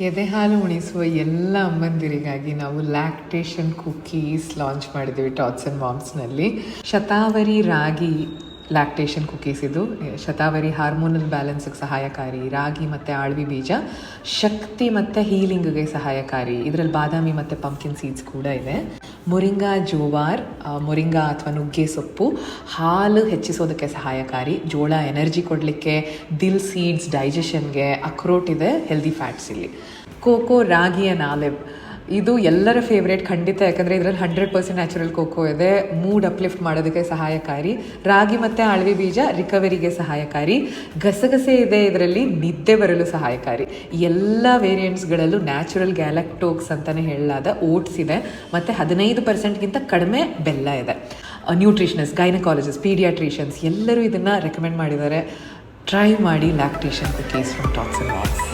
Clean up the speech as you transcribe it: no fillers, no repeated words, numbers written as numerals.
ಎದೆಹಾಲು ಉಣಿಸುವ ಎಲ್ಲ ಅಮ್ಮಂದಿರಿಗಾಗಿ ನಾವು ಲ್ಯಾಕ್ಟೇಷನ್ ಕುಕೀಸ್ ಲಾಂಚ್ ಮಾಡಿದ್ದೀವಿ ಟಾಟ್ಸ್ ಆ್ಯಂಡ್ ಮಾಮ್ಸ್ನಲ್ಲಿ. ಶತಾವರಿ ರಾಗಿ ಲ್ಯಾಕ್ಟೇಷನ್ ಕುಕೀಸ್ ಇದು. ಶತಾವರಿ ಹಾರ್ಮೋನಲ್ ಬ್ಯಾಲೆನ್ಸ್ಗೆ ಸಹಾಯಕಾರಿ, ರಾಗಿ ಮತ್ತು ಆಳ್ವಿ ಬೀಜ ಶಕ್ತಿ ಮತ್ತು ಹೀಲಿಂಗ್ಗೆ ಸಹಾಯಕಾರಿ. ಇದರಲ್ಲಿ ಬಾದಾಮಿ ಮತ್ತು ಪಂಪ್ಕಿನ್ ಸೀಡ್ಸ್ ಕೂಡ ಇದೆ. ಮೊರಿಂಗಾ ಜೋವಾರ್, ಮೊರಿಂಗಾ ಅಥವಾ ನುಗ್ಗೆ ಸೊಪ್ಪು ಹಾಲು ಹೆಚ್ಚಿಸೋದಕ್ಕೆ ಸಹಾಯಕಾರಿ. ಜೋಳ ಎನರ್ಜಿ ಕೊಡಲಿಕ್ಕೆ, ದಿಲ್ ಸೀಡ್ಸ್ ಡೈಜೆಷನ್ಗೆ. ಅಕ್ರೋಟ್ ಇದೆ, ಹೆಲ್ದಿ ಫ್ಯಾಟ್ಸ್ ಇಲ್ಲಿ. ಕೋಕೋ ರಾಗಿ ಆ್ಯಂಡ್ ಆಲಿವ್ ಇದು ಎಲ್ಲರ ಫೇವ್ರೇಟ್ ಖಂಡಿತ, ಯಾಕಂದರೆ ಇದರಲ್ಲಿ 100% ನ್ಯಾಚುರಲ್ ಕೋಕೋ ಇದೆ. ಮೂಡ್ ಅಪ್ಲಿಫ್ಟ್ ಮಾಡೋದಕ್ಕೆ ಸಹಾಯಕಾರಿ. ರಾಗಿ ಮತ್ತು ಆಳ್ವಿ ಬೀಜ ರಿಕವರಿಗೆ ಸಹಾಯಕಾರಿ. ಗಸಗಸೆ ಇದೆ, ಇದರಲ್ಲಿ ನಿದ್ದೆ ಬರಲು ಸಹಾಯಕಾರಿ. ಎಲ್ಲ ವೇರಿಯಂಟ್ಸ್ಗಳಲ್ಲೂ ನ್ಯಾಚುರಲ್ ಗ್ಯಾಲಕ್ಟೋಕ್ಸ್ ಅಂತಲೇ ಹೇಳಲಾದ ಓಟ್ಸ್ ಇದೆ ಮತ್ತು 15%ಗಿಂತ ಕಡಿಮೆ ಬೆಲ್ಲ ಇದೆ. ನ್ಯೂಟ್ರಿಷನಿಸ್ಟ್, ಗೈನಕಾಲಜಿಸ್ಟ್, ಪೀಡಿಯಾಟ್ರಿಷಿಯನ್ಸ್ ಎಲ್ಲರೂ ಇದನ್ನು ರೆಕಮೆಂಡ್ ಮಾಡಿದ್ದಾರೆ. ಟ್ರೈ ಮಾಡಿ lactation cookies from tots and moms.